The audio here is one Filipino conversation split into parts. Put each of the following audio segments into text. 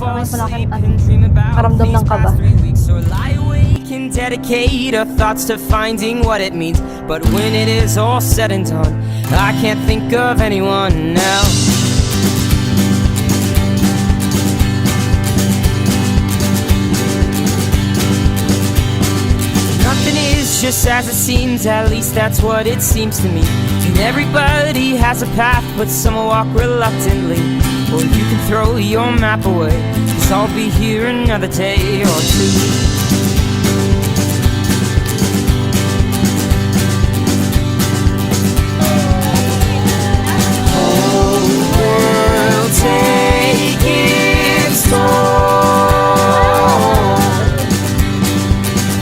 fall asleep and dream about these past 3 weeks, or lie awake and dedicate our thoughts to finding what it means. But when it is all said and done, I can't think of anyone else. Nothing is just as it seems, at least that's what it seems to me. And everybody has a path, but some will walk reluctantly. Or you can throw your map away, 'cause I'll be here another day or two. Take its toll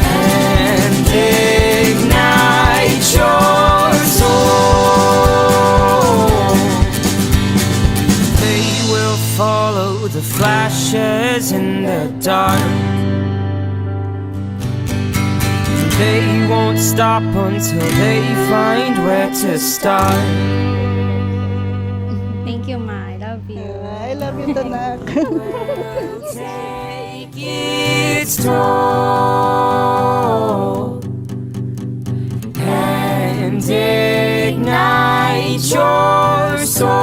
and ignite your soul. They will follow the flashes in the dark. They won't stop until they find where to start. Thank you, Ma. I love you. I love you, Tanak. Take its toll and ignite your soul.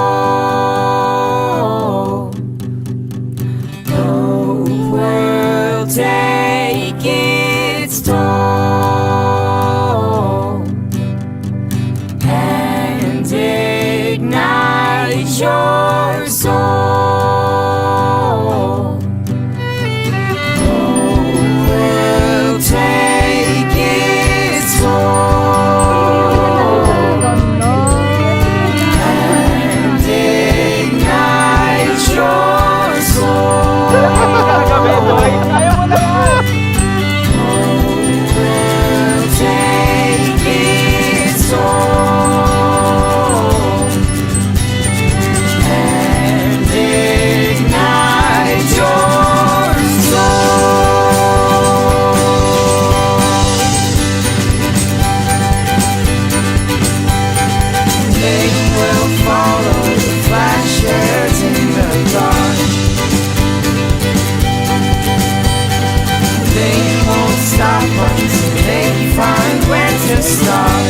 Hope will take its toll and ignite your soul. Hope will take its toll and ignite your soul. Hope will take its toll and ignite your soul. They will follow the flashes in the dark. They won't stop until they find where to start.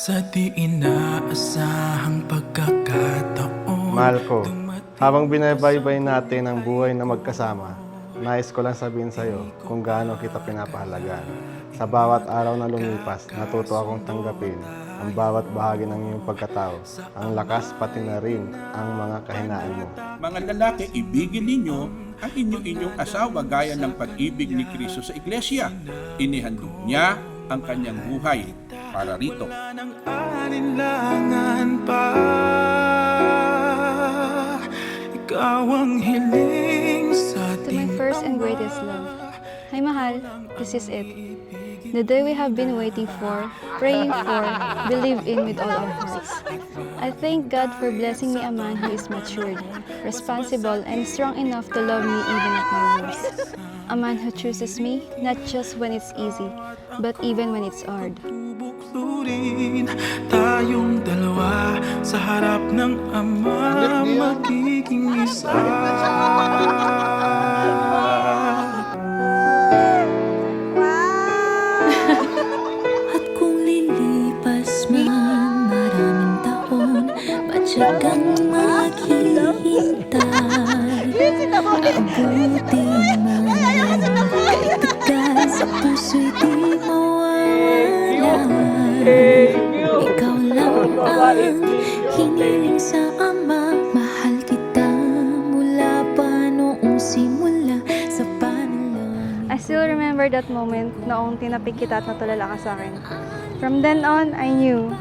Sa di inaasahang pagkakataon. Mahal ko, habang binabaybay natin ang buhay na magkasama, nais ko lang sabihin sa'yo kung gaano kita pinapahalagaan. Sa bawat araw na lumipas, natuto akong tanggapin ang bawat bahagi ng iyong pagkatao, ang lakas pati na rin ang mga kahinaan mo. Mga lalaki, ibigin ninyo ang inyong asawa gaya ng pag-ibig ni Kristo sa iglesia. Inihandog niya ang kanyang buhay para rito. Ng alinlangan pa, ikaw ang hiling sa To my first and greatest love. Hi, Mahal. This is it. The day we have been waiting for, praying for, believe in with all our hearts. I thank God for blessing me a man who is matured, responsible, and strong enough to love me even at my worst. A man who chooses me, not just when it's easy, but even when it's hard. bubuklurin tayong dalawa sa harap ng Ama, magiging isa. At kung lilipas man maraming taon, patyagang maghihintay. Abutin man kay tagal sa puso'y di mawawala. Ikaw lang ang hiniling sa Ama. Mahal kita mula pa noong simula sa panalangin. I still remember that moment noong tinapik kita at natulala ka sa akin. From then on, I knew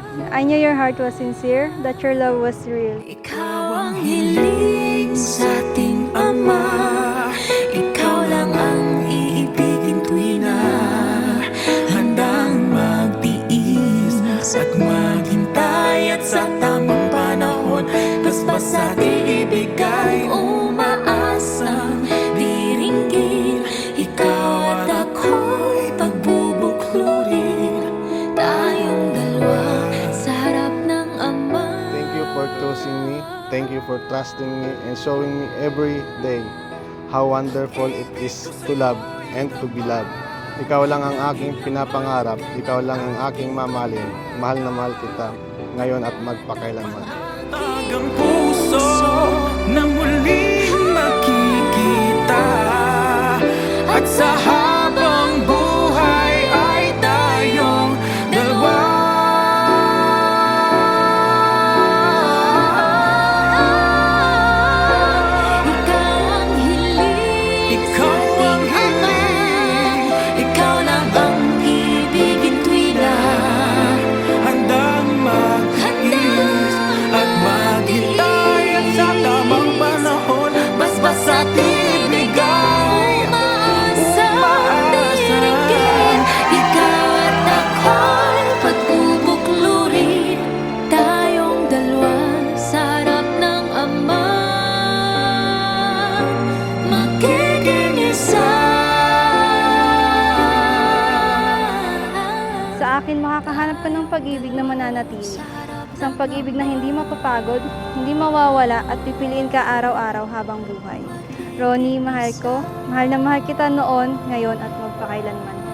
your heart was sincere, that your love was real. Ikaw ang hiling sa ating Ama. Ikaw lang ang iibigin tuwing na Handang magtiis at maghintay at sa tamang panahon Basbas ating ibigay umaasang diringgin. Ikaw at ako'y pagbubuklurin, tayong dalawa sa harap ng Ama. Thank you for choosing me. Thank you for trusting me and showing me every day how wonderful it is to love and to be loved. Ikaw lang ang aking pinapangarap. Ikaw lang ang aking mamahalin. Mahal na mahal kita ngayon at magpakailanman. Tagang puso na muling makikita At sa habang buhay ay tayong dalawa Ikaw ang hiling, Ikaw ang hiling, ikaw lang ang ibigin tuwing na handang mag-is at maghintay at sa tamang panahon Basbas ating ibigay umaasang diringgin. Ikaw at ako'y pagbubuklurin, tayong dalawa sa harap ng Ama. Magiging isa. Sa akin makakahanap ka ng pag-ibig na mananatili. Isang pag-ibig na hindi mapapagod, hindi mawawala at pipiliin ka araw-araw habang buhay. Ronnie, mahal ko. Mahal na mahal kita noon, ngayon at magpakailanman.